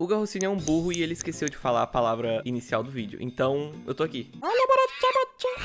O Garrocine é um burro e ele esqueceu de falar a palavra inicial do vídeo, então eu tô aqui.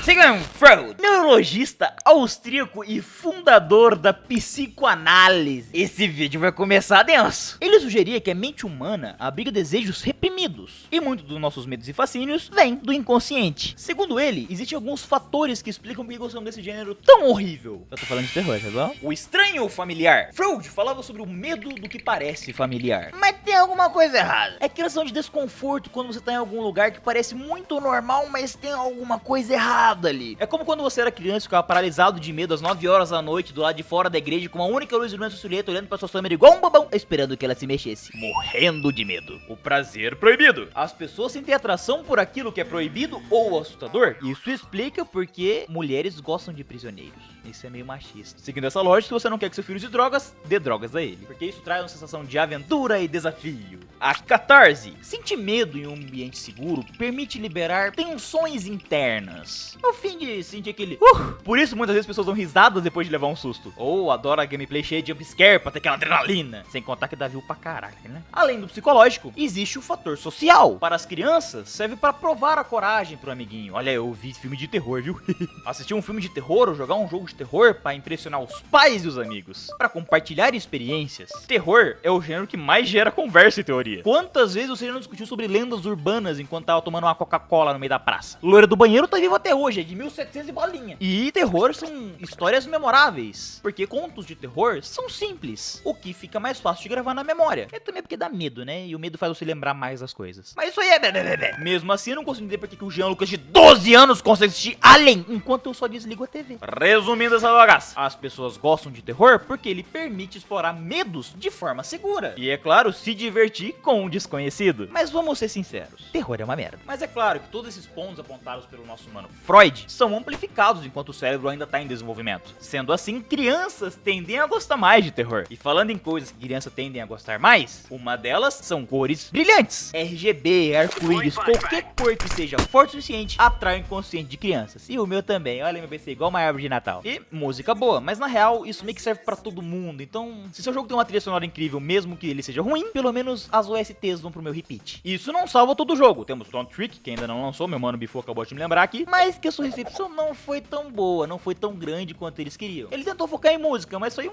Sigmund Freud, neurologista austríaco e fundador da psicoanálise. Esse vídeo vai começar denso. Ele sugeria que a mente humana abriga desejos reprimidos, e muitos dos nossos medos e fascínios vêm do inconsciente. Segundo ele, existem alguns fatores que explicam por que gostamos desse gênero tão horrível. Eu tô falando de terror, tá bom? O estranho familiar. Freud falava sobre o medo do que parece familiar. Mas tem alguma coisa errada. É aquela sensação de desconforto quando você tá em algum lugar que parece muito normal, mas tem alguma coisa errada ali. É como quando você era criança e ficava paralisado de medo às 9 horas da noite do lado de fora da igreja com uma única luz iluminando sua silhueta, olhando pra sua câmera igual um bobão, esperando que ela se mexesse, morrendo de medo. O prazer proibido. As pessoas sentem atração por aquilo que é proibido ou assustador. Isso explica porque mulheres gostam de prisioneiros. Isso é meio machista. Seguindo essa lógica, se você não quer que seu filho use drogas, dê drogas a ele, porque isso traz uma sensação de aventura e desafio. A catarse. Sentir medo em um ambiente seguro permite liberar tensões internas, ao fim de sentir aquele Por isso muitas vezes as pessoas dão risadas depois de levar um susto, ou adora a gameplay cheia de jumpscare pra ter aquela adrenalina, sem contar que dá view pra caralho, né? Além do psicológico, existe o fator social. Para as crianças, serve para provar a coragem pro amiguinho. Olha, eu vi filme de terror, viu? Assistir um filme de terror ou jogar um jogo de terror para impressionar os pais e os amigos, para compartilhar experiências. Terror é o gênero que mais gera conversa e teoria. Quantas vezes você já não discutiu sobre lendas urbanas enquanto tava tomando uma Coca-Cola no meio da praça? Loira do banheiro tá viva até hoje, é de 1700 e bolinha. E terror são histórias memoráveis, porque contos de terror são simples, o que fica mais fácil de gravar na memória. É também porque dá medo, né? E o medo faz você lembrar mais das coisas. Mas isso aí é mesmo assim, eu não consigo entender porque que o Jean Lucas de 12 anos consegue assistir Alien enquanto eu só desligo a TV. Resumindo essa bagaça, as pessoas gostam de terror porque ele permite explorar medos de forma segura. E é claro, se divertir com um desconhecido. Mas vamos ser sinceros, terror é uma merda. Mas é claro que todos esses pontos apontados pelo nosso mano Freud são amplificados enquanto o cérebro ainda tá em desenvolvimento. Sendo assim, crianças tendem a gostar mais de terror. E falando em coisas que crianças tendem a gostar mais, uma delas são cores brilhantes. RGB, arco-íris, qualquer cor que seja forte o suficiente atrai o inconsciente de crianças. E o meu também, olha meu PC igual uma árvore de Natal. E música boa, mas na real isso meio que serve pra todo mundo. Então, se seu jogo tem uma trilha sonora incrível, mesmo que ele seja ruim, pelo menos as OSTs vão pro meu repeat. Isso não salva todo o jogo. Temos Don't Trick, que ainda não lançou, meu mano Bifu acabou de me lembrar aqui, mas que a sua recepção não foi tão boa, não foi tão grande quanto eles queriam. Ele tentou focar em música, mas foi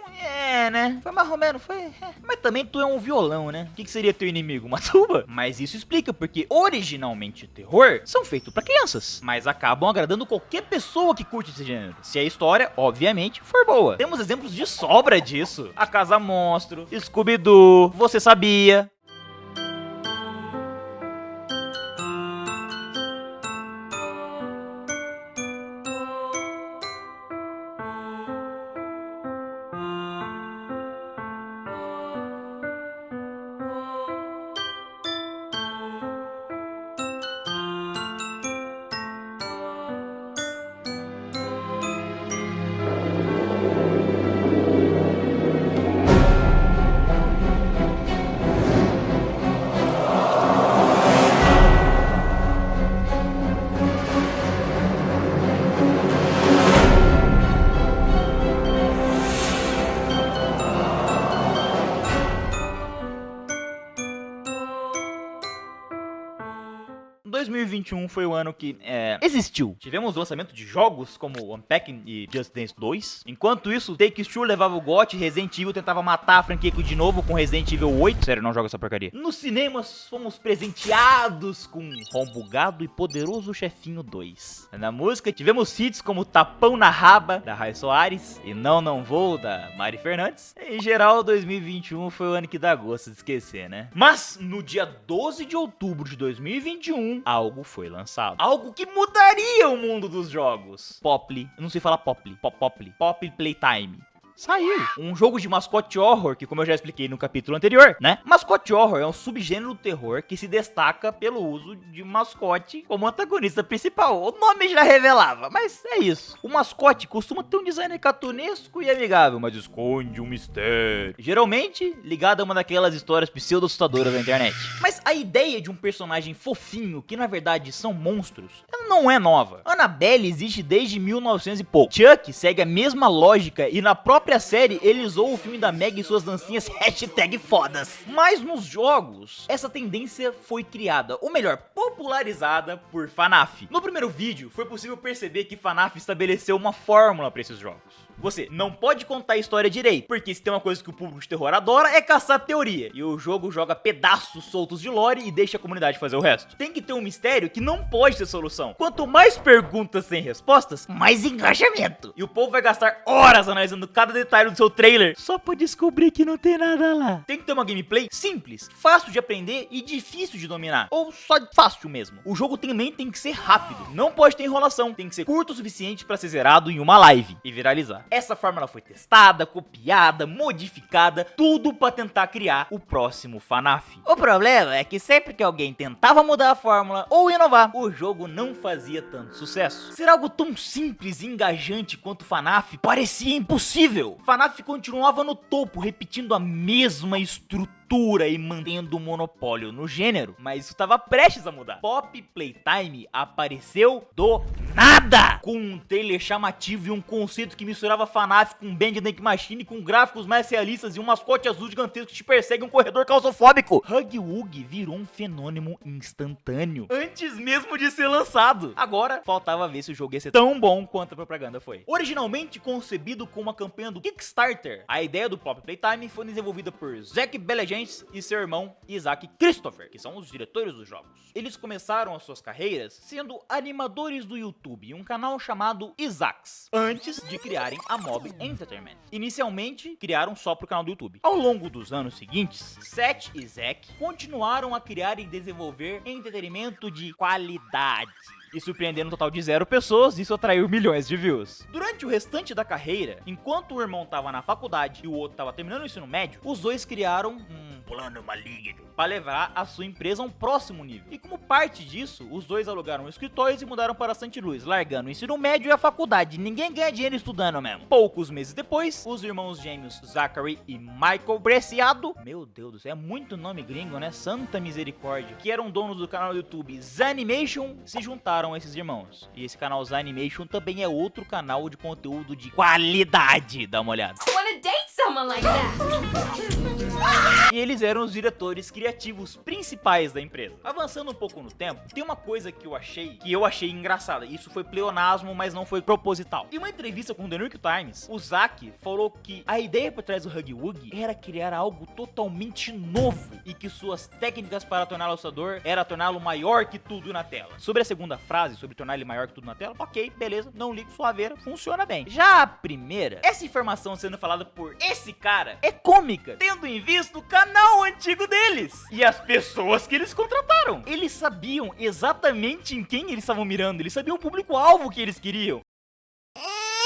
né? Foi mais ou menos, Mas também tu é um violão, né? O que seria teu inimigo? Uma tuba? Mas isso explica porque originalmente terror são feitos pra crianças, mas acabam agradando qualquer pessoa que curte esse gênero, se a história, obviamente, for boa. Temos exemplos de sobra disso. A Casa Monstro, Scooby-Doo, Você Sabia? Em 2021 foi o ano que existiu. Tivemos o lançamento de jogos como Unpacking e Just Dance 2. Enquanto isso, Take-Two levava o GOT, Resident Evil tentava matar a franquia de novo com Resident Evil 8. Sério, não joga essa porcaria. Nos cinemas, fomos presenteados com ROM bugado e Poderoso Chefinho 2. Na música, tivemos hits como Tapão na Raba, da Rai Soares, e Não Vou, da Mari Fernandes. Em geral, 2021 foi o ano que dá gosto de esquecer, né? Mas, no dia 12 de outubro de 2021, algo foi lançado. Algo que mudaria o mundo dos jogos. Poply. Eu não sei falar Poply. Poply Playtime. Saiu. Um jogo de mascote horror, que como eu já expliquei no capítulo anterior, né? Mascote horror é um subgênero do terror que se destaca pelo uso de mascote como antagonista principal. O nome já revelava, mas é isso. O mascote costuma ter um design cartunesco e amigável, mas esconde um mistério. Geralmente ligado a uma daquelas histórias pseudo-assustadoras da internet. Mas a ideia de um personagem fofinho, que na verdade são monstros, não é nova. Annabelle existe desde 1900 e pouco. Chuck segue a mesma lógica e na própria própria série, ele usou o filme da Meg e suas dancinhas #fodas. Mas nos jogos, essa tendência foi criada, ou melhor, popularizada por FNAF. No primeiro vídeo, foi possível perceber que FNAF estabeleceu uma fórmula para esses jogos. Você não pode contar a história direito, porque se tem uma coisa que o público de terror adora é caçar teoria, e o jogo joga pedaços soltos de lore e deixa a comunidade fazer o resto. Tem que ter um mistério que não pode ter solução. Quanto mais perguntas sem respostas, mais engajamento. E o povo vai gastar horas analisando cada detalhe do seu trailer só pra descobrir que não tem nada lá. Tem que ter uma gameplay simples, fácil de aprender e difícil de dominar, ou só fácil mesmo. O jogo também tem que ser rápido, não pode ter enrolação, tem que ser curto o suficiente pra ser zerado em uma live e viralizar. Essa fórmula foi testada, copiada, modificada, tudo pra tentar criar o próximo FNAF. O problema é que sempre que alguém tentava mudar a fórmula ou inovar, o jogo não fazia tanto sucesso. Ser algo tão simples e engajante quanto FNAF parecia impossível. FNAF continuava no topo, repetindo a mesma estrutura e mantendo o monopólio no gênero, mas isso estava prestes a mudar. Pop Playtime apareceu do nada, com um trailer chamativo e um conceito que misturava FNAF com Bang Tank Machine, com gráficos mais realistas e um mascote azul gigantesco que te persegue em um corredor claustrofóbico. Huggy Wuggy virou um fenômeno instantâneo, antes mesmo de ser lançado. Agora, faltava ver se o jogo ia ser tão bom quanto a propaganda foi. Originalmente concebido com uma campanha do Kickstarter, a ideia do Pop Playtime foi desenvolvida por Zach Bellegent e seu irmão Isaac Christopher, que são os diretores dos jogos. Eles começaram as suas carreiras sendo animadores do YouTube em um canal chamado Isaacs, antes de criarem a Mob Entertainment. Inicialmente, criaram só pro canal do YouTube. Ao longo dos anos seguintes, Seth e Zach continuaram a criar e desenvolver entretenimento de qualidade. E surpreendendo um total de 0 pessoas, isso atraiu milhões de views. Durante o restante da carreira, enquanto o irmão tava na faculdade e o outro tava terminando o ensino médio, os dois criaram um plano maligno para levar a sua empresa a um próximo nível. E como parte disso, os dois alugaram escritórios e mudaram para St. Louis, largando o ensino médio e a faculdade. Ninguém ganha dinheiro estudando mesmo. Poucos meses depois, os irmãos gêmeos Zachary e Michael Preciado, meu Deus do céu, é muito nome gringo, né? Santa misericórdia, que eram donos do canal do YouTube Zanimation, se juntaram a esses irmãos. E esse canal Zanimation também é outro canal de conteúdo de qualidade. Dá uma olhada. E eles eram os diretores criativos principais da empresa. Avançando um pouco no tempo, tem uma coisa que eu achei engraçada. Isso foi pleonasmo, mas não foi proposital. Em uma entrevista com o The New York Times, o Zach falou que a ideia por trás do Huggy Wuggy era criar algo totalmente novo e que suas técnicas para torná-lo assustador era torná-lo maior que tudo na tela. Sobre a segunda frase, sobre tornar ele maior que tudo na tela, ok, beleza, não ligo, suaveira, funciona bem. Já a primeira, essa informação sendo falada por esse cara é cômica, tendo em vista o canal antigo deles e as pessoas que eles contrataram. Eles sabiam exatamente em quem eles estavam mirando, eles sabiam o público-alvo que eles queriam.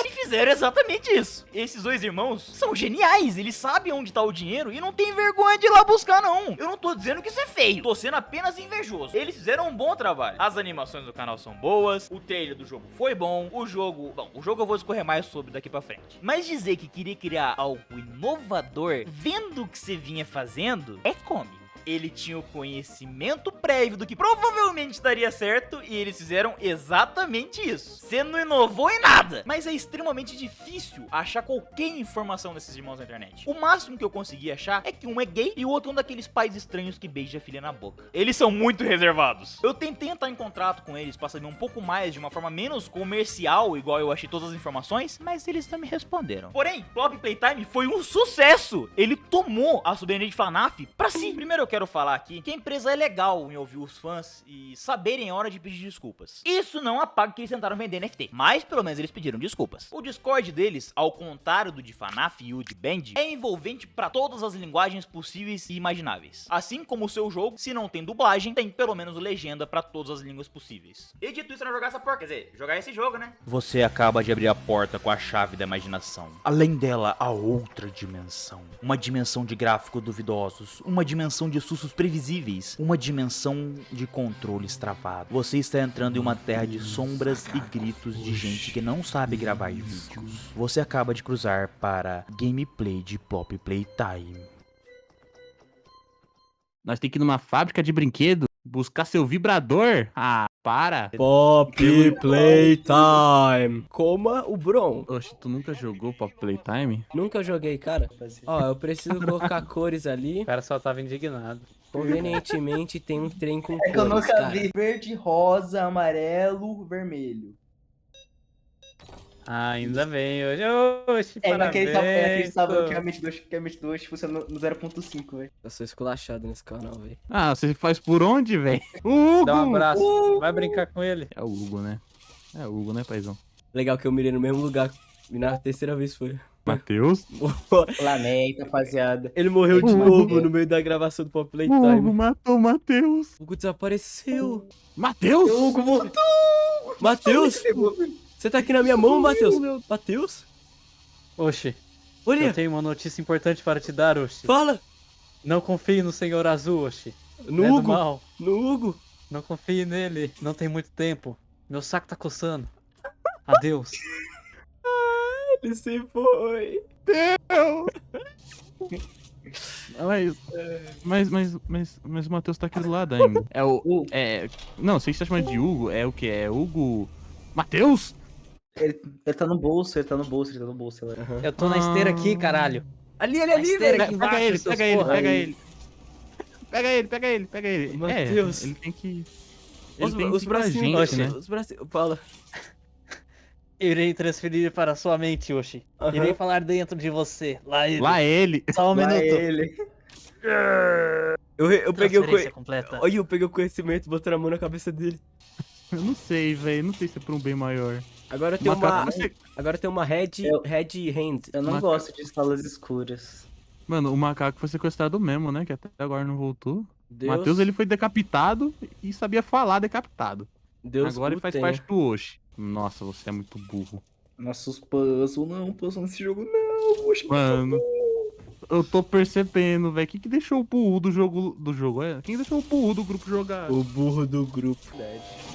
E fizeram exatamente isso. Esses dois irmãos são geniais, eles sabem onde tá o dinheiro e não tem vergonha de ir lá buscar não. Eu não tô dizendo que isso é feio, tô sendo apenas invejoso. Eles fizeram um bom trabalho. As animações do canal são boas, o trailer do jogo foi bom, o jogo eu vou discorrer mais sobre daqui pra frente. Mas dizer que queria criar algo inovador, vendo o que você vinha fazendo, é cômico. Ele tinha o conhecimento prévio do que provavelmente daria certo e eles fizeram exatamente isso. Você não inovou em nada, mas é extremamente difícil achar qualquer informação desses irmãos na internet. O máximo que eu consegui achar é que um é gay e o outro é um daqueles pais estranhos que beija a filha na boca. Eles são muito reservados. Eu tentei entrar em contrato com eles pra saber um pouco mais de uma forma menos comercial, igual eu achei todas as informações, mas eles não me responderam. Porém, Pop Playtime foi um sucesso. Ele tomou a soberania de FNAF pra si. Primeiro eu quero falar aqui que a empresa é legal em ouvir os fãs e saberem a hora de pedir desculpas. Isso não apaga que eles tentaram vender NFT, mas pelo menos eles pediram desculpas. O Discord deles, ao contrário do de FNAF e o de Band, é envolvente para todas as linguagens possíveis e imagináveis. Assim como o seu jogo, se não tem dublagem, tem pelo menos legenda para todas as línguas possíveis. E dito isso, não jogar essa porca, quer dizer, jogar esse jogo, né? Você acaba de abrir a porta com a chave da imaginação. Além dela, a outra dimensão. Uma dimensão de gráficos duvidosos, uma dimensão de sustos previsíveis, uma dimensão de controles travados. Você está entrando em uma terra de sombras e gritos de gente que não sabe gravar vídeos. Você acaba de cruzar para gameplay de Pop Playtime. Nós tem que ir numa fábrica de brinquedo buscar seu vibrador? Ah, para. Pop Playtime. Coma o Bron. Oxe, tu nunca jogou Pop Playtime? Nunca joguei, cara. Ó, eu preciso colocar cores ali. O cara só tava indignado. Convenientemente tem um trem com É que eu cores, nunca cara. vi verde, rosa, amarelo, vermelho. Ah, ainda bem hoje. Oxi, É parabéns. inacreditável que a mente do Osh funciona no 0.5, velho. Eu sou esculachado nesse canal, velho. Ah, você faz por onde, velho? Hugo! Dá um abraço. Vai brincar com ele. É o Hugo, né? É o Hugo, né, paizão? Legal que eu mirei no mesmo lugar. E na terceira vez foi. Matheus? Lamento, rapaziada. Ele morreu de Hugo. novo no meio da gravação do Pop Hugo Playtime. matou o Matheus. O Hugo desapareceu. Matheus? O Hugo voltou! Matheus! Você tá aqui na minha mão, Matheus? Matheus? Oxi, Olha, eu tenho uma notícia importante para te dar, Oxi. fala! Não confie no Senhor Azul, Oxi. No É do Hugo! mal. No Hugo! Não confie nele. Não tem muito tempo. Meu saco tá coçando. Adeus. Ele se foi. Mas o Matheus tá aqui do lado ainda. É o. É. Não, você está chamando de Hugo? É o que? É Hugo. Matheus? Ele tá no bolso, ele tá no bolso, galera. Eu tô na esteira aqui, caralho. Ali, Na esteira velho! aqui embaixo, Pega ele, seus pega ele, porra. pega ele. Pega ele. Matheus. Ele tem que. Os, Ele tem os que ir com a bracinhos, gente, né? os bracinhos. Fala. Irei transferir para sua mente, Oxi. Aham. Irei falar dentro de você. Lá ele. Lá ele. Só um Lá minuto. ele. Eu peguei o Transferência completa. Olha, eu peguei o conhecimento, botei a mão na cabeça dele. Eu não sei, velho. Não sei se é pra um bem maior. Agora tem uma. Macaco, você- Agora tem uma red Eu- hand. Eu não Macaco. gosto de salas escuras. Mano, o macaco foi sequestrado mesmo, né? Que até agora não voltou. Deus, Matheus, ele foi decapitado e sabia falar decapitado. Deus Agora o ele faz tenha. parte do Oshi. Nossa, você é muito burro. Nossos puzzles, não, puzzle nesse jogo não. Oxe, Mano, eu tô percebendo, velho. Quem que deixou o burro do jogo? É? Quem deixou o burro do grupo jogar? O burro do grupo.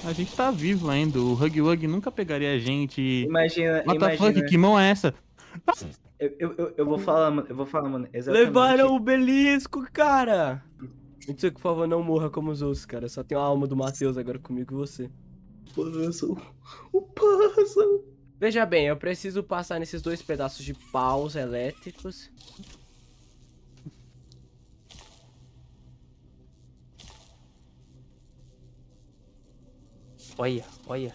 A gente tá vivo ainda. O Hug Wug nunca pegaria a gente. Imagina, What the fuck? imagina. Que mão é essa? Eu vou falar, mano, exatamente. Levaram o belisco, cara! Mentira, por favor, não morra como os outros, cara. Só tem a alma do Matheus agora comigo e você. puzzle. O puzzle. Veja bem, eu preciso passar nesses dois pedaços de paus elétricos. Olha, olha.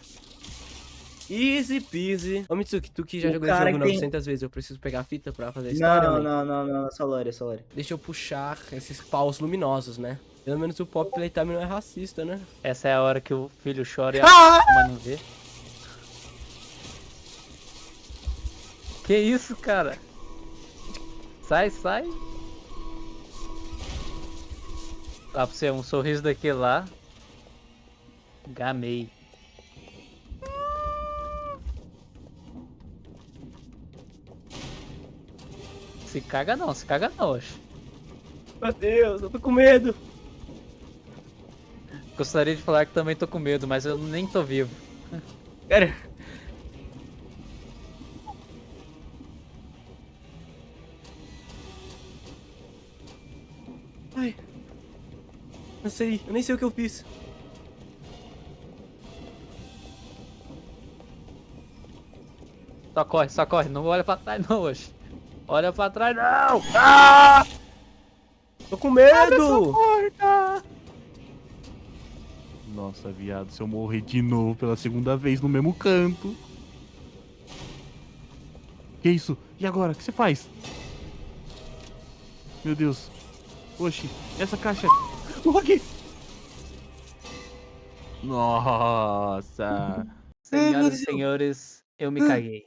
Easy peasy. Ô Mitsuki, tu que já O jogou esse cara jogo que tem- 900 vezes, eu preciso pegar a fita pra fazer a história, Não, mãe? não, só Lore. Deixa eu puxar esses paus luminosos, né? Pelo menos o Pop Playtime não é racista, né? Essa é a hora que o filho chora e Ah! a mãe não vê. Que isso, cara? Sai, sai. Dá pra você um sorriso daquele lá. Gamei. Se caga não, oxe. Meu Deus, eu tô com medo. Gostaria de falar que também tô com medo, mas eu nem tô vivo. Cara. Ai. Não sei, eu nem sei o que eu fiz. Só corre, não olha pra trás não, oxe. Olha pra trás não! Ah! Tô com medo! Nossa, viado, se eu morrer de novo pela segunda vez no mesmo canto. Que isso? E agora? O que você faz? Meu Deus. Oxi, essa caixa. Aqui. Nossa. Senhoras e senhores, eu me caguei.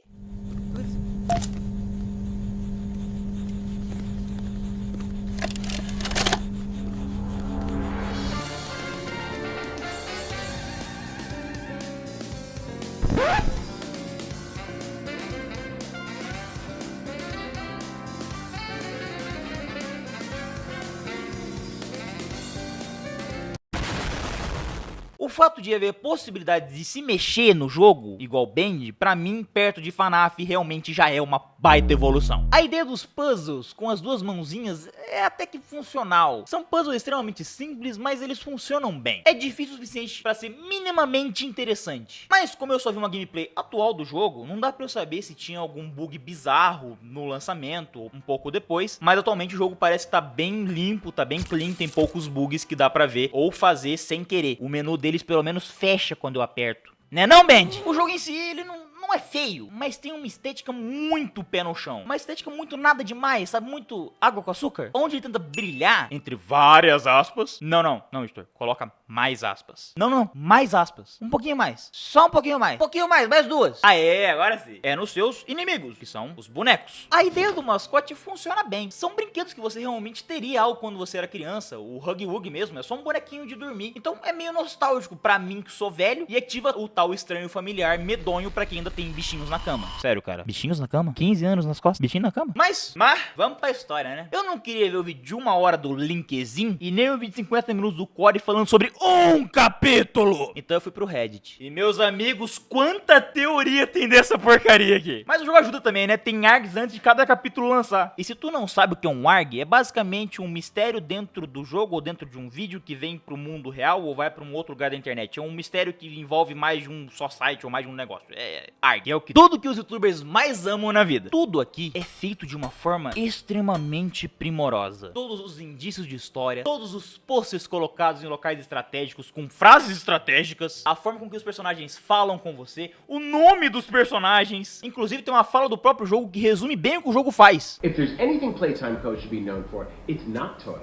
O O fato de haver possibilidade de se mexer no jogo, igual Band, pra mim, perto de FNAF, realmente já é uma baita evolução. A ideia dos puzzles com as duas mãozinhas é até que funcional. São puzzles extremamente simples, mas eles funcionam bem. É difícil o suficiente pra ser minimamente interessante. Mas como eu só vi uma gameplay atual do jogo, não dá pra eu saber se tinha algum bug bizarro no lançamento ou um pouco depois. Mas atualmente o jogo parece estar bem limpo, tá bem clean, tem poucos bugs que dá pra ver ou fazer sem querer. O menu deles pelo menos fecha quando eu aperto. Né não, Band? O jogo em si, ele não é feio, mas tem uma estética muito pé no chão. Uma estética muito nada demais, sabe? Muito água com açúcar. Onde ele tenta brilhar, entre várias aspas. Não, Heitor. Coloca mais aspas. Não, mais aspas. Um pouquinho mais. Só um pouquinho mais. Um pouquinho mais duas. Ah, agora sim. É nos seus inimigos, que são os bonecos. A ideia do mascote funciona bem. São brinquedos que você realmente teria algo quando você era criança. O Huggy Wuggy mesmo, é só um bonequinho de dormir. Então é meio nostálgico pra mim que sou velho e ativa o tal estranho familiar medonho pra quem ainda tem bichinhos na cama. Sério, cara. Bichinhos na cama? 15 anos nas costas? Bichinho na cama? Mas, vamos pra história, né? Eu não queria ver o vídeo de 1 hora do Linkzinho e nem o vídeo de 50 minutos do Core falando sobre um capítulo. Então eu fui pro Reddit. E meus amigos, quanta teoria tem dessa porcaria aqui. Mas o jogo ajuda também, né? Tem ARGs antes de cada capítulo lançar. E se tu não sabe o que é um ARG, é basicamente um mistério dentro do jogo ou dentro de um vídeo que vem pro mundo real ou vai pra um outro lugar da internet. É um mistério que envolve mais de um só site ou mais de um negócio. É ARG. É o que tudo que os youtubers mais amam na vida. Tudo aqui é feito de uma forma extremamente primorosa. Todos os indícios de história, todos os posters colocados em locais estratégicos com frases estratégicas, a forma com que os personagens falam com você, o nome dos personagens. Inclusive tem uma fala do próprio jogo que resume bem o que o jogo faz. If there's anything Playtime Co. should be known for, it's not toys,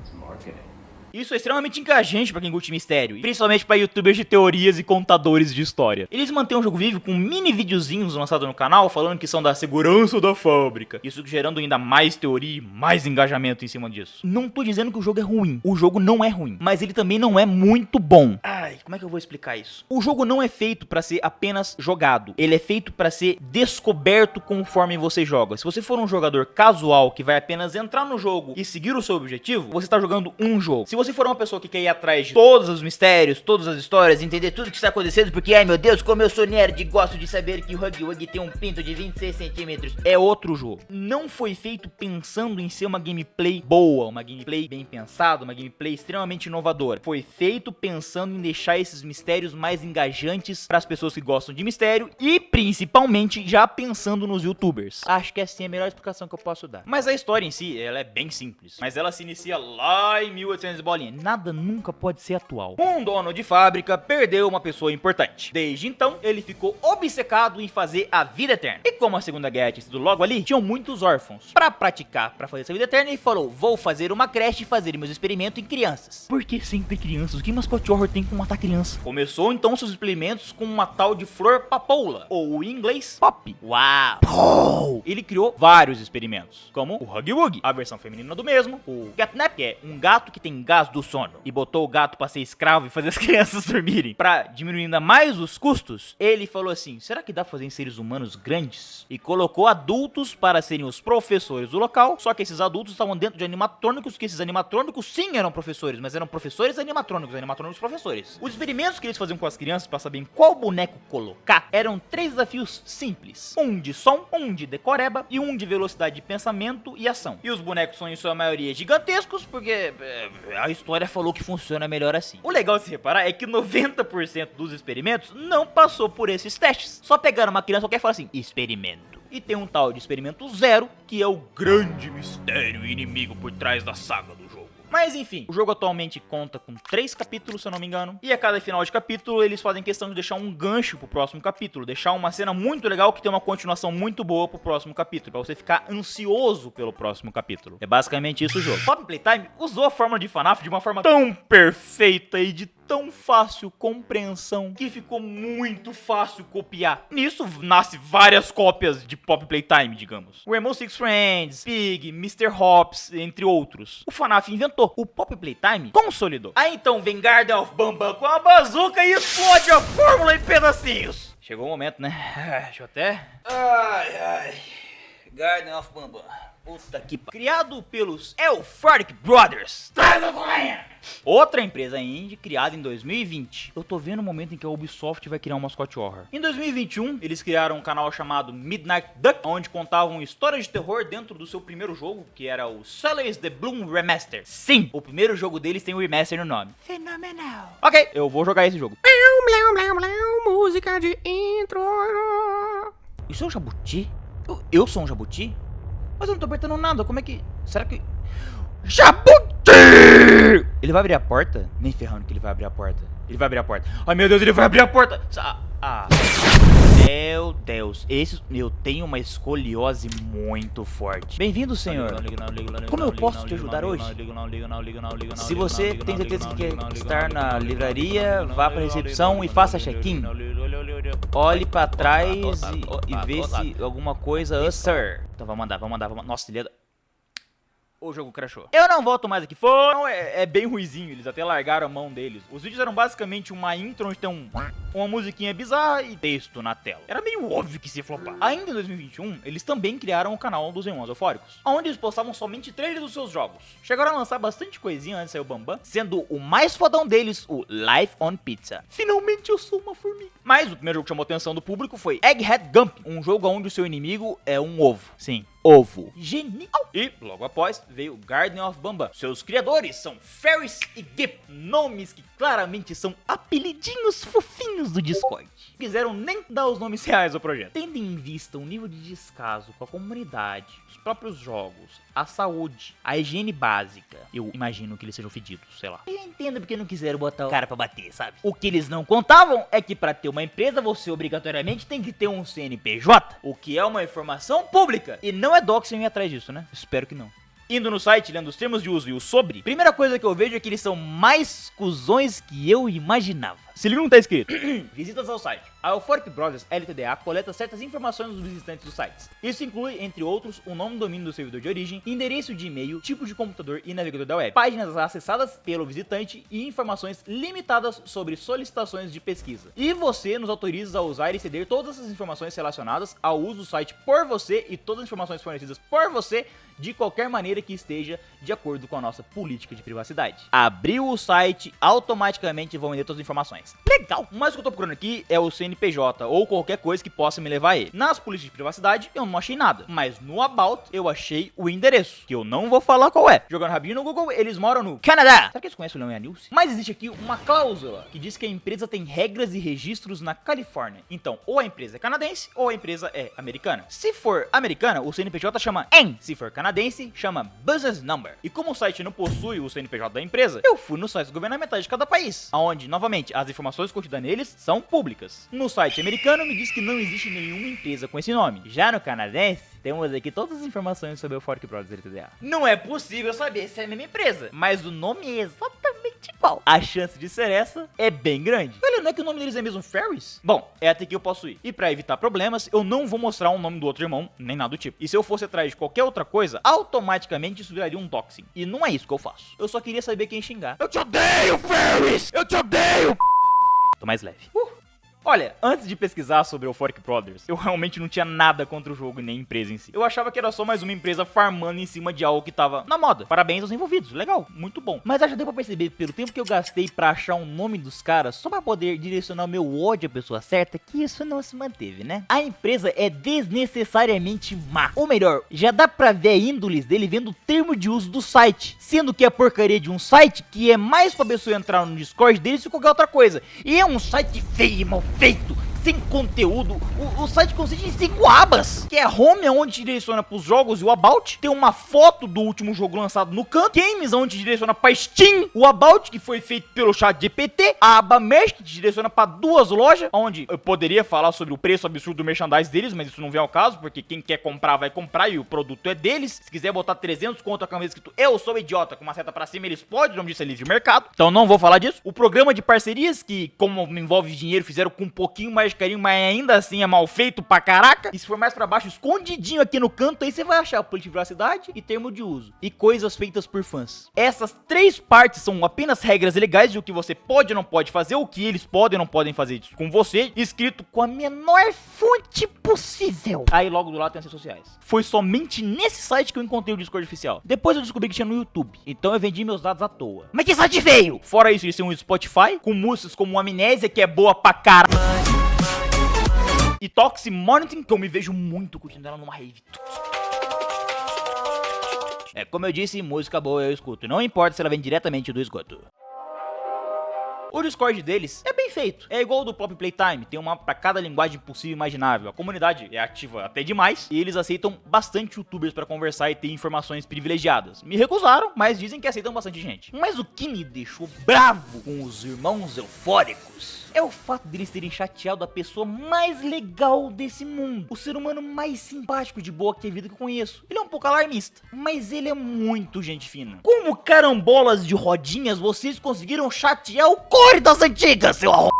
it's marketing. Isso é extremamente engajante pra quem curte mistério, principalmente pra youtubers de teorias e contadores de história. Eles mantêm o jogo vivo com mini videozinhos lançados no canal falando que são da segurança da fábrica. Isso gerando ainda mais teoria e mais engajamento em cima disso. Não tô dizendo que o jogo é ruim. O jogo não é ruim, mas ele também não é muito bom. Ai, como é que eu vou explicar isso? O jogo não é feito pra ser apenas jogado. Ele é feito pra ser descoberto conforme você joga. Se você for um jogador casual que vai apenas entrar no jogo e seguir o seu objetivo, você tá jogando um jogo. Se você for uma pessoa que quer ir atrás de todos os mistérios, todas as histórias, entender tudo que está acontecendo, porque, ai meu Deus, como eu sou nerd e gosto de saber que o Huggy Wuggy tem um pinto de 26 centímetros, é outro jogo. Não foi feito pensando em ser uma gameplay boa, uma gameplay bem pensada, uma gameplay extremamente inovadora. Foi feito pensando em deixar esses mistérios mais engajantes para as pessoas que gostam de mistério e, principalmente, já pensando nos youtubers. Acho que essa é a melhor explicação que eu posso dar. Mas a história em si, ela é bem simples. Mas ela se inicia lá em 1800 bolinha. Nada nunca pode ser atual. Um dono de fábrica perdeu uma pessoa importante. Desde então, ele ficou obcecado em fazer a vida eterna. E como a Segunda Guerra tinha sido logo ali, tinham muitos órfãos. Pra fazer essa vida eterna, ele falou, vou fazer uma creche e fazer meus experimentos em crianças. Por que sempre crianças? O que mascote horror tem com matar criança? Começou então seus experimentos com uma tal de flor papoula, ou em inglês, pop. Uau! Oh! Ele criou vários experimentos, como o Huggy Wuggy, a versão feminina do mesmo, o Catnap, que é um gato que tem gás do sono, e botou o gato pra ser escravo e fazer as crianças dormirem. Pra diminuir ainda mais os custos, ele falou assim, será que dá pra fazer em seres humanos grandes? E colocou adultos para serem os professores do local, só que esses adultos estavam dentro de animatrônicos, que esses animatrônicos sim eram professores, mas eram professores animatrônicos professores. Os experimentos que eles faziam com as crianças pra saber em qual boneco colocar, eram 3 desafios simples. Um de som, um de decoreba e um de velocidade de pensamento e ação. E os bonecos são em sua maioria gigantescos, porque a história falou que funciona melhor assim. O legal de se reparar é que 90% dos experimentos não passou por esses testes. Só pegaram uma criança qualquer e falaram assim, experimento. E tem um tal de experimento 0, que é o grande mistério e inimigo por trás da saga do jogo. Mas enfim, o jogo atualmente conta com 3 capítulos, se eu não me engano. E a cada final de capítulo, eles fazem questão de deixar um gancho pro próximo capítulo. Deixar uma cena muito legal que tem uma continuação muito boa pro próximo capítulo. Pra você ficar ansioso pelo próximo capítulo. É basicamente isso o jogo. Poppy Playtime usou a fórmula de FNAF de uma forma tão perfeita e de tão fácil compreensão que ficou muito fácil copiar. Nisso nasce várias cópias de Poppy Playtime, digamos. O Rainbow Six Friends, Pig, Mr. Hops, entre outros. O FNAF inventou. O Poppy Playtime consolidou. Aí então vem Garden of Bambam com a bazuca e explode a fórmula em pedacinhos. Chegou o momento, né? Deixa eu até... Garden of Bamba. Puta que pariu. Criado pelos Euphoric Brothers. Outra empresa indie criada em 2020. Eu tô vendo o momento em que a Ubisoft vai criar um mascote horror. Em 2021, eles criaram um canal chamado Midnight Duck, onde contavam histórias de terror dentro do seu primeiro jogo, que era o Sully's The Bloom Remaster. Sim, o primeiro jogo deles tem o remaster no nome. Fenomenal. Ok, eu vou jogar esse jogo. Música de intro. Isso é um jabuti? Eu sou um jabuti? Mas eu não tô apertando nada, como é que... Será que... Jabuti! Ele vai abrir a porta? Nem ferrando que ele vai abrir a porta. Ele vai abrir a porta. Ai, meu Deus, ele vai abrir a porta! Meu Deus, eu tenho uma escoliose muito forte. Bem-vindo, senhor. Como eu posso te ajudar hoje? Se você tem certeza que quer estar na livraria, vá pra recepção e faça check-in. Olhe pra trás e vê se alguma coisa... sir. Então vamos mandar. Nossa, ele é... O jogo crashou. Eu não volto mais aqui. É bem ruizinho, eles até largaram a mão deles. Os vídeos eram basicamente uma intro onde tem uma musiquinha bizarra e texto na tela. Era meio óbvio que se ia flopar. Ainda em 2021, eles também criaram o canal dos Irmãos Eufóricos, onde eles postavam somente trailers dos seus jogos. Chegaram a lançar bastante coisinha antes de sair o Bambam, sendo o mais fodão deles o Life on Pizza. Finalmente eu sou uma formiga. Mas o primeiro jogo que chamou a atenção do público foi Egghead Gump, um jogo onde o seu inimigo é um ovo. Sim, ovo. Genial! E logo após veio Garden of Bamba. Seus criadores são Ferris e Gip, nomes que claramente são apelidinhos fofinhos do Discord. Quiseram nem dar os nomes reais ao projeto. Tendo em vista o nível de descaso com a comunidade, os próprios jogos, a saúde, a higiene básica, eu imagino que eles sejam fedidos, sei lá. Eu entendo porque não quiseram botar o cara pra bater, sabe? O que eles não contavam é que pra ter uma empresa você obrigatoriamente tem que ter um CNPJ, o que é uma informação pública. E não é doxing ir atrás disso, né? Espero que não. Indo no site, lendo os termos de uso e o sobre, primeira coisa que eu vejo é que eles são mais cuzões que eu imaginava. Se liga, não tá escrito. Visitas ao site. A Euphoric Brothers LTDA coleta certas informações dos visitantes dos sites. Isso inclui, entre outros, o nome e domínio do servidor de origem, endereço de e-mail, tipo de computador e navegador da web, páginas acessadas pelo visitante e informações limitadas sobre solicitações de pesquisa. E você nos autoriza a usar e ceder todas essas informações relacionadas ao uso do site por você e todas as informações fornecidas por você de qualquer maneira que esteja de acordo com a nossa política de privacidade. Abriu o site, automaticamente vão vender todas as informações. Legal! Mas o que eu tô procurando aqui é o CNPJ ou qualquer coisa que possa me levar a ele. Nas políticas de privacidade eu não achei nada, mas no About eu achei o endereço, que eu não vou falar qual é. Jogando rabinho no Google, eles moram no Canadá. Será que eles conhecem o Leon e a Nilce? Mas existe aqui uma cláusula que diz que a empresa tem regras e registros na Califórnia. Então, ou a empresa é canadense ou a empresa é americana. Se for americana, o CNPJ chama EN. Se for canadense, chama Business Number. E como o site não possui o CNPJ da empresa, eu fui nos sites governamentais de cada país, onde, novamente, as informações contidas neles são públicas. No site americano me diz que não existe nenhuma empresa com esse nome. Já no canadense, temos aqui todas as informações sobre o Euphoric Brothers LTDA. Não é possível saber se é a mesma empresa, mas o nome é exatamente igual. A chance de ser essa é bem grande. Olha, não é que o nome deles é mesmo Ferris? Bom, é até que eu posso ir. E pra evitar problemas, eu não vou mostrar o nome do outro irmão, nem nada do tipo. E se eu fosse atrás de qualquer outra coisa, automaticamente isso viraria um doxing. E não é isso que eu faço. Eu só queria saber quem xingar. Eu te odeio, Ferris! Eu te odeio! Tô mais leve. Olha, antes de pesquisar sobre o Euphoric Brothers, eu realmente não tinha nada contra o jogo e nem a empresa em si. Eu achava que era só mais uma empresa farmando em cima de algo que tava na moda. Parabéns aos envolvidos, legal, muito bom. Mas já deu pra perceber, pelo tempo que eu gastei pra achar o nome dos caras, só pra poder direcionar o meu ódio à pessoa certa, que isso não se manteve, né? A empresa é desnecessariamente má. Ou melhor, já dá pra ver a índoles dele vendo o termo de uso do site, sendo que é a porcaria de um site que é mais pra pessoa entrar no Discord deles do que qualquer outra coisa. E é um site feio e mal feito, sem conteúdo. O site consiste em 5 abas, que é a home, onde te direciona pros jogos, e o about. Tem uma foto do último jogo lançado no canto. Games, onde te direciona pra Steam. O about, que foi feito pelo chat GPT. A aba merch, que te direciona pra 2 lojas, onde eu poderia falar sobre o preço absurdo do merchandise deles, mas isso não vem ao caso, porque quem quer comprar vai comprar e o produto é deles. Se quiser botar 300 conto a camisa escrito "Eu sou idiota" com uma seta pra cima, eles podem, o nome disso é livre mercado. Então não vou falar disso. O programa de parcerias, que como envolve dinheiro, fizeram com um pouquinho mais de carinho, mas ainda assim é mal feito pra caraca. E se for mais pra baixo, escondidinho aqui no canto, aí você vai achar política de privacidade e termo de uso. E coisas feitas por fãs. Essas 3 partes são apenas regras legais de o que você pode ou não pode fazer, o que eles podem ou não podem fazer isso com você, escrito com a menor fonte possível. Aí logo do lado tem as redes sociais. Foi somente nesse site que eu encontrei o Discord oficial. Depois eu descobri que tinha no YouTube. Então eu vendi meus dados à toa. Mas que site veio? Fora isso, eles têm um Spotify, com músicas como Amnésia, que é boa pra caralho. E Toxic Monitoring, que eu me vejo muito curtindo ela numa rave. É, como eu disse, música boa eu escuto. Não importa se ela vem diretamente do esgoto. O Discord deles é bem feito. É igual ao do Pop Playtime, tem uma pra cada linguagem possível e imaginável. A comunidade é ativa até demais e eles aceitam bastante youtubers pra conversar e ter informações privilegiadas. Me recusaram, mas dizem que aceitam bastante gente. Mas o que me deixou bravo com os irmãos eufóricos é o fato deles terem chateado a pessoa mais legal desse mundo. O ser humano mais simpático de boa que a vida que eu conheço. Ele é um pouco alarmista, mas ele é muito gente fina. Como carambolas de rodinhas, vocês conseguiram chatear o core das antigas, seu arrombado?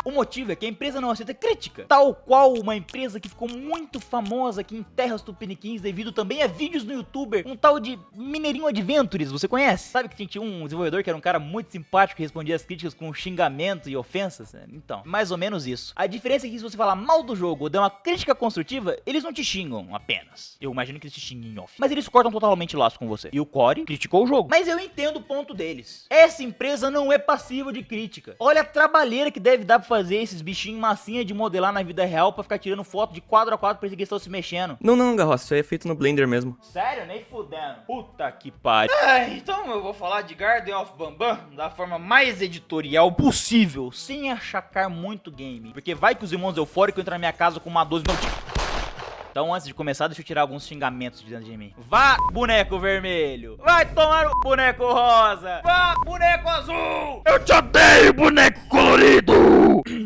O motivo é que a empresa não aceita crítica, tal qual uma empresa que ficou muito famosa aqui em terras tupiniquins devido também a vídeos no YouTuber, um tal de Mineirinho Adventures, você conhece? Sabe que tinha um desenvolvedor que era um cara muito simpático que respondia as críticas com xingamento e ofensas? Então, mais ou menos isso. A diferença é que se você falar mal do jogo ou der uma crítica construtiva, eles não te xingam apenas. Eu imagino que eles te xinguem em off. Mas eles cortam totalmente laço com você. E o Core criticou o jogo. Mas eu entendo o ponto deles. Essa empresa não é passiva de crítica. Olha a trabalheira que deve dar pra fazer esses bichinhos massinha de modelar na vida real pra ficar tirando foto de quadro a quadro pra que eles estão se mexendo. Não, Garroça, isso aí é feito no Blender mesmo. Sério? Nem fudendo. Puta que pariu. Então eu vou falar de Garden of Bambam da forma mais editorial possível, sem achacar muito game. Porque vai que os irmãos eufóricos entram na minha casa com uma 12 não. Então, antes de começar, deixa eu tirar alguns xingamentos de dentro de mim. Vá, boneco vermelho. Vai tomar o boneco rosa. Vá, boneco azul. Eu te odeio, boneco colorido.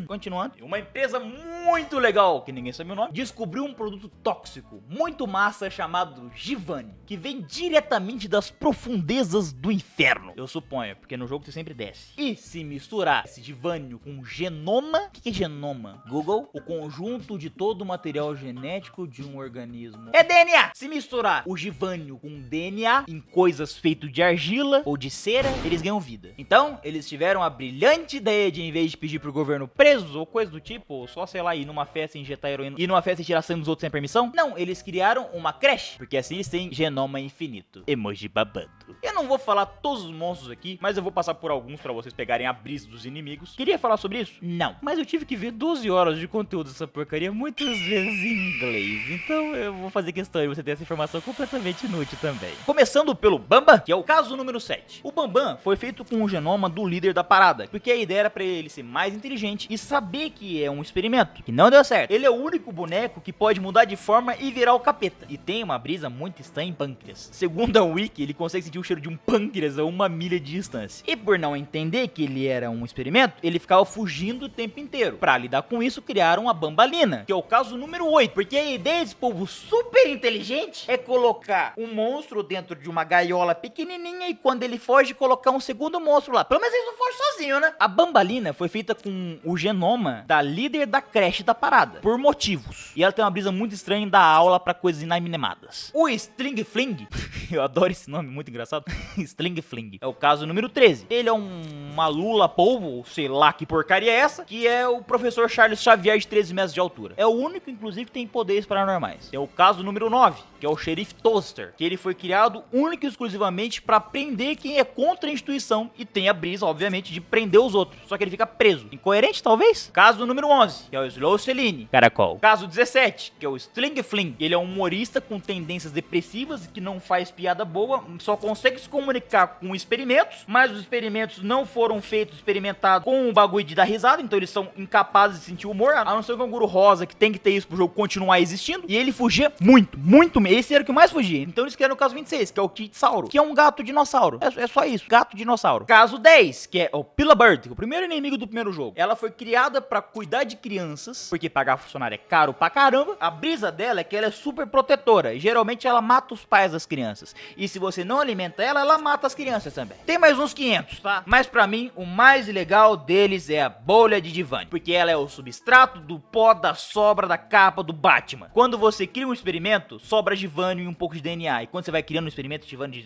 Continuando. Uma empresa muito legal, que ninguém sabe o nome, descobriu um produto tóxico, muito massa, chamado Givane, que vem diretamente das profundezas do inferno. Eu suponho, porque no jogo você sempre desce. E se misturar esse Givânio com genoma... O que é genoma? Google. O conjunto de todo o material genético de um organismo. É DNA! Se misturar o Givânio com DNA em coisas feitas de argila ou de cera, eles ganham vida. Então, eles tiveram a brilhante ideia de, em vez de pedir pro governo preso ou coisa do tipo, ou só, sei lá, ir numa festa e injetar heroína, ir numa festa e tirar sangue dos outros sem permissão, não, eles criaram uma creche, porque assim eles têm genoma infinito. Emoji babando. Eu não vou falar todos os monstros aqui, mas eu vou passar por alguns pra vocês pegarem a brisa dos inimigos. Queria falar sobre isso? Não. Mas eu tive que ver 12 horas de conteúdo dessa porcaria muitas vezes em inglês. Então eu vou fazer questão de você ter essa informação completamente inútil também. Começando pelo Bambam, que é o caso número 7. O Bambam foi feito com o genoma do líder da parada, porque a ideia era pra ele ser mais inteligente e saber que é um experimento, que não deu certo. Ele é o único boneco que pode mudar de forma e virar o capeta. E tem uma brisa muito estranha em pâncreas. Segundo a Wiki, ele consegue sentir o cheiro de um pâncreas a 1 milha de distância. E por não entender que ele era um experimento, ele ficava fugindo o tempo inteiro. Pra lidar com isso, criaram a Bambalina, que é o caso número 8, porque a ideia desse povo super inteligente é colocar um monstro dentro de uma gaiola pequenininha e quando ele foge, colocar um segundo monstro lá. Pelo menos eles não fogem sozinho, né? A Bambalina foi feita com o genoma da líder da creche da parada, por motivos. E ela tem uma brisa muito estranha da aula pra coisas inanimadas. O Sling Fling, eu adoro esse nome, muito engraçado. Sling Fling é o caso número 13. Ele é uma lula polvo, sei lá que porcaria é essa, que é o professor Charles Xavier de 13 metros de altura. É o único, inclusive, que tem poderes paranormais. É o caso número 9, que é o Xerife Toaster, que ele foi criado único e exclusivamente pra prender quem é contra a instituição e tem a brisa, obviamente, de prender os outros. Só que ele fica preso. Incoerente, talvez? Caso número 11, que é o Slow Celine, caracol. Caso 17, que é o Sling Fling. Ele é um humorista com tendências depressivas que não faz piada boa, só consegue se comunicar com experimentos, mas os experimentos não foram feitos, experimentados com o bagulho de dar risada, então eles são incapazes de sentir humor, a não ser o canguru rosa, que tem que ter isso pro jogo continuar existindo, e ele fugia muito mesmo. Esse era o que mais fugia. Então eles criaram o caso 26, que é o Kitsauro, que é um gato dinossauro. É só isso, gato dinossauro. Caso 10, que é o Pilla Bird, o primeiro inimigo do primeiro jogo. Ela foi criada criada pra cuidar de crianças, porque pagar funcionário é caro pra caramba. A brisa dela é que ela é super protetora, e geralmente ela mata os pais das crianças. E se você não alimenta ela, ela mata as crianças também. Tem mais uns 500, tá? Mas pra mim, o mais legal deles é a bolha de Divane, porque ela é o substrato do pó da sobra da capa do Batman. Quando você cria um experimento, sobra Divane e um pouco de DNA. E quando você vai criando um experimento, Divane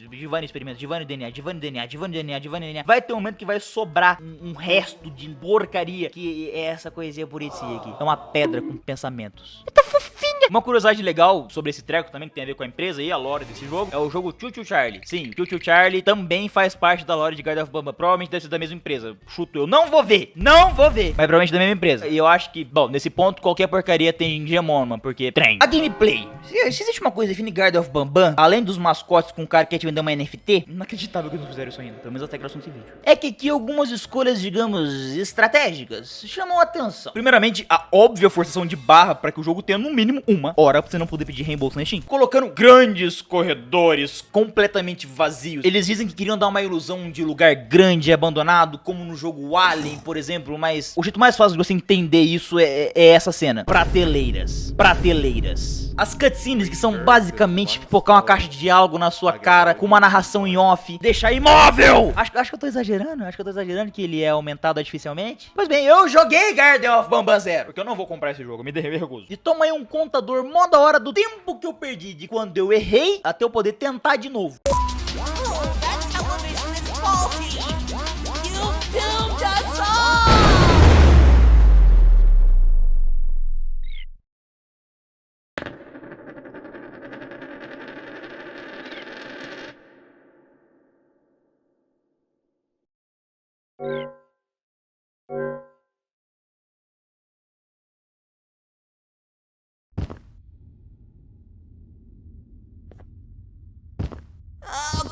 experimento, Divane DNA, Divane DNA, Divane DNA, Divane DNA, vai ter um momento que vai sobrar um resto de porcaria, que é essa coisinha bonitinha aqui. É uma pedra com pensamentos. É tão fofinha. Uma curiosidade legal sobre esse treco também, que tem a ver com a empresa e a lore desse jogo, é o jogo Choo Choo Charlie. Sim, Choo Choo Charlie também faz parte da lore de Garden of Bamba. Provavelmente deve ser da mesma empresa. Chuto eu. Não vou ver. Mas provavelmente da mesma empresa. E eu acho que, bom, nesse ponto, qualquer porcaria tem Gemon, porque trem. A gameplay. Se existe uma coisa que define Garden of Bambam, além dos mascotes com o cara que quer te vender uma NFT, inacreditável que eles não fizeram isso ainda. Pelo menos até a gravação desse vídeo. É que aqui algumas escolhas, digamos, estratégicas chamam a atenção. Primeiramente, a óbvia forçação de barra para que o jogo tenha no mínimo uma hora pra você não poder pedir reembolso na Steam. Colocando grandes corredores completamente vazios. Eles dizem que queriam dar uma ilusão de lugar grande e abandonado, como no jogo Alien, por exemplo, mas o jeito mais fácil de você entender isso é essa cena. Prateleiras. As cutscenes, que são basicamente pipocar uma caixa de diálogo na sua cara, com uma narração em off, deixar imóvel! Acho que eu tô exagerando, que ele é aumentado artificialmente. Pois bem, eu joguei Garden of Bambam Zero, porque eu não vou comprar esse jogo, me recuso. E toma aí um contador mó da hora do tempo que eu perdi de quando eu errei até eu poder tentar de novo.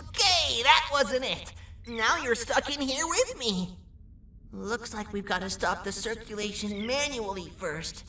Okay, that wasn't it. Now you're stuck in here with me. Looks like we've got to stop the circulation manually first.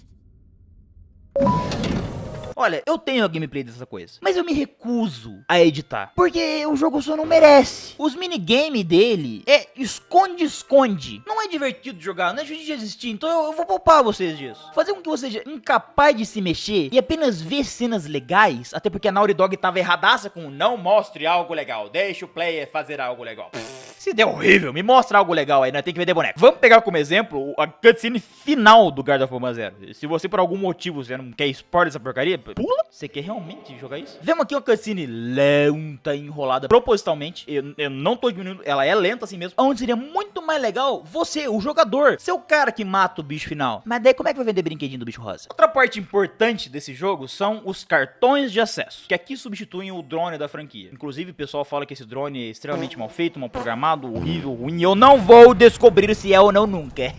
Olha, eu tenho a gameplay dessa coisa, mas eu me recuso a editar, porque o jogo só não merece. Os minigame dele é esconde-esconde. Não é divertido jogar, não é difícil de existir, então eu vou poupar vocês disso. Fazer com que você seja incapaz de se mexer e apenas ver cenas legais, até porque a Naughty Dog tava erradaça com não mostre algo legal, deixa o player fazer algo legal. Se der horrível, me mostra algo legal aí, nós tem que vender boneco. Vamos pegar como exemplo a cutscene final do Garden of Bambam Zero. Se você por algum motivo você não quer spoiler dessa porcaria, pula. Você quer realmente jogar isso? Vemos aqui uma cutscene lenta, enrolada propositalmente. Eu não tô diminuindo, ela é lenta assim mesmo. Onde seria muito mais legal você, o jogador, ser o cara que mata o bicho final. Mas daí como é que vai vender brinquedinho do bicho rosa? Outra parte importante desse jogo são os cartões de acesso, que aqui substituem o drone da franquia. Inclusive o pessoal fala que esse drone é extremamente mal feito, mal programado, horrível, ruim. Eu não vou descobrir se é ou não nunca.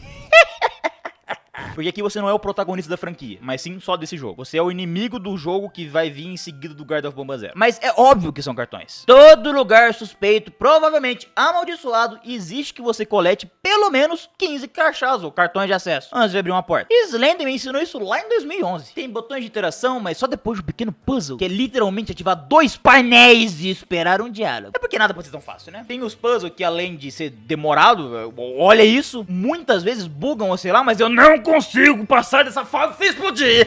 Porque aqui você não é o protagonista da franquia, mas sim só desse jogo. Você é o inimigo do jogo que vai vir em seguida do Garden of Bambam Zero. Mas é óbvio que são cartões. Todo lugar suspeito, provavelmente amaldiçoado, existe que você colete pelo menos 15 crachás ou cartões de acesso antes de abrir uma porta. Slender me ensinou isso lá em 2011. Tem botões de interação, mas só depois de um pequeno puzzle, que é literalmente ativar 2 painéis e esperar um diálogo. É porque nada pode ser tão fácil, né? Tem os puzzles que, além de ser demorado, olha isso, muitas vezes bugam ou sei lá, mas eu não consigo passar dessa fase sem explodir.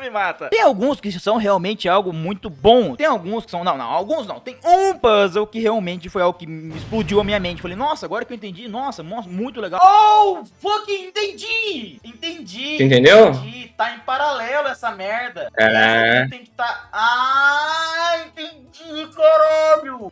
Me mata. Tem alguns que são realmente algo muito bom. Tem alguns que são... Não, alguns não. Tem um puzzle que realmente foi algo que me explodiu a minha mente. Falei, nossa, agora que eu entendi. Nossa, muito legal. Oh, fucking entendi. Entendi. Entendeu? Entendi. Tá em paralelo essa merda. É. Essa tem que tá... Ah, entendi, caralho.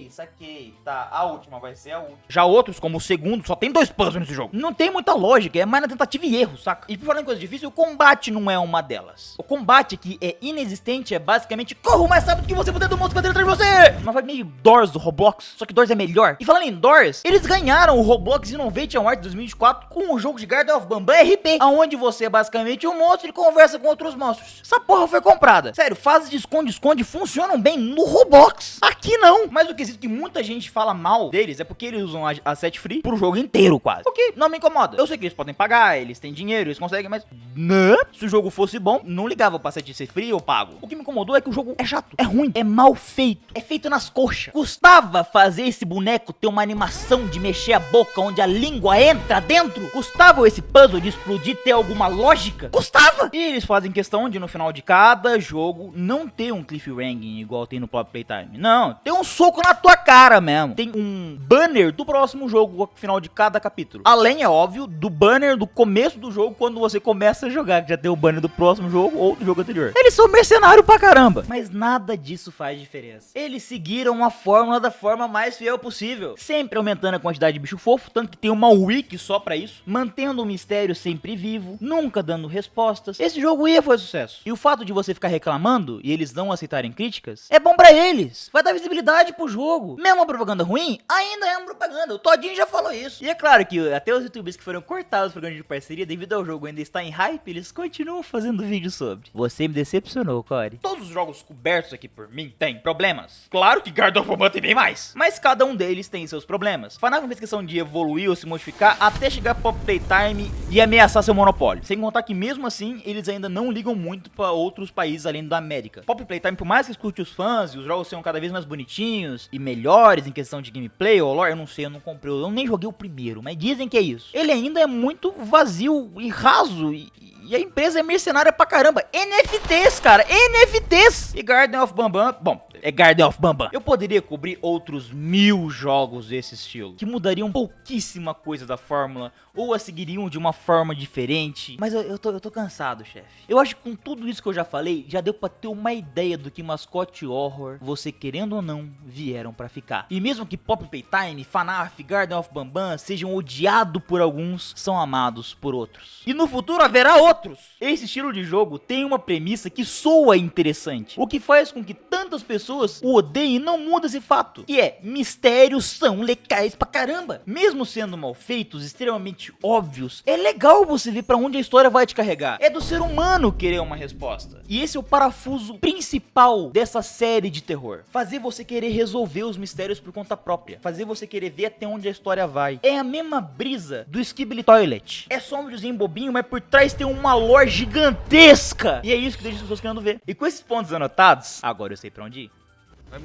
Saquei. Tá, a última vai ser a última. Já outros, como o segundo, só tem 2 puzzles nesse jogo. Não tem muita lógica, é mais na tentativa e erro, saca? E por falar em coisa difícil, o combate não é uma delas. O combate aqui é inexistente, é basicamente corra o mais rápido que você puder do monstro que vai atrás de você. Uma vibe meio Doors do Roblox, só que Doors é melhor. E falando em Doors, eles ganharam o Roblox Innovation Award 2024 com o jogo de Garden of Bambam RP, aonde você é basicamente um monstro e conversa com outros monstros. Essa porra foi comprada. Sério, fases de esconde-esconde funcionam bem no Roblox. Aqui não. Mas o quesito que muita gente fala mal deles é porque eles usam a set free pro jogo inteiro quase. O que não me incomoda. Eu sei que eles podem pagar, eles têm dinheiro, eles conseguem, mas... Não. Se o jogo fosse bom, não ligava pra ser free ou pago. O que me incomodou é que o jogo é chato, é ruim, é mal feito, é feito nas coxas. Custava fazer esse boneco ter uma animação de mexer a boca onde a língua entra dentro? Custava esse puzzle de explodir ter alguma lógica? Custava! E eles fazem questão de no final de cada jogo não ter um cliffhanger igual tem no próprio Playtime. Não, tem um soco na tua cara mesmo. Tem um banner do próximo jogo no final de cada capítulo. Além, é óbvio, do banner do começo do jogo quando você começa a jogar, que já tem o banner do próximo jogo ou do jogo anterior. Eles são mercenários pra caramba. Mas nada disso faz diferença. Eles seguiram a fórmula da forma mais fiel possível. Sempre aumentando a quantidade de bicho fofo, tanto que tem uma wiki só pra isso. Mantendo o mistério sempre vivo. Nunca dando respostas. Esse jogo ia fazer sucesso. E o fato de você ficar reclamando e eles não aceitarem críticas é bom pra eles. Vai dar visibilidade pro jogo. Mesmo uma propaganda ruim, ainda é uma propaganda. O Todinho já falou isso. E é claro que até os youtubers que foram cortados do programa de parceria devido ao jogo ainda estar em hype, eles continuam fazendo vídeo sobre. Você me decepcionou, Corey. Todos os jogos cobertos aqui por mim têm problemas. Claro que Garden of Bambam tem bem mais. Mas cada um deles tem seus problemas. Fanatic fez questão de evoluir ou se modificar até chegar pro Playtime e ameaçar seu monopólio. Sem contar que mesmo assim, eles ainda não ligam muito pra outros países além da América. Pop Playtime, por mais que escute os fãs e os jogos sejam cada vez mais bonitinhos e melhores em questão de gameplay ou lore, eu não sei, eu não comprei, eu nem joguei o primeiro, mas dizem que é isso. Ele ainda é muito vazio e raso e a empresa é mercenária pra caramba. NFTs, cara, NFTs! E Garden of Bambam, bom, é Garden of Bambam. Eu poderia cobrir outros 1000 jogos desse estilo, que mudariam pouquíssima coisa da fórmula, ou a seguiriam de uma forma diferente. Mas eu tô cansado, chefe. Eu acho que com tudo isso que eu já falei, já deu pra ter uma ideia do que mascote horror, você querendo ou não, vieram pra ficar. E mesmo que Pop Playtime, FNAF, Garden of Bambam sejam odiados por alguns, são amados por outros. E no futuro haverá outros. Esse estilo de jogo tem uma premissa que soa interessante, o que faz com que tantas pessoas o odeiem e não muda esse fato, que é, mistérios são legais pra caramba. Mesmo sendo mal feitos, extremamente óbvios, é legal você ver pra onde a história vai te carregar. É do ser humano querer uma resposta. E esse é o parafuso principal dessa série de terror. Fazer você querer resolver os mistérios por conta própria. Fazer você querer ver até onde a história vai. É a mesma brisa do Skibidi Toilet. É só um videozinho bobinho, mas por trás tem uma lore gigantesca. E é isso que deixa as pessoas querendo ver. E com esses pontos anotados, agora eu sei pra onde ir.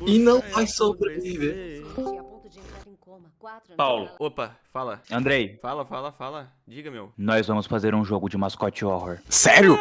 E não vai sobreviver. Paulo, opa, fala. Andrei, Fala. Diga, meu. nós vamos fazer um jogo de mascote horror. Sério?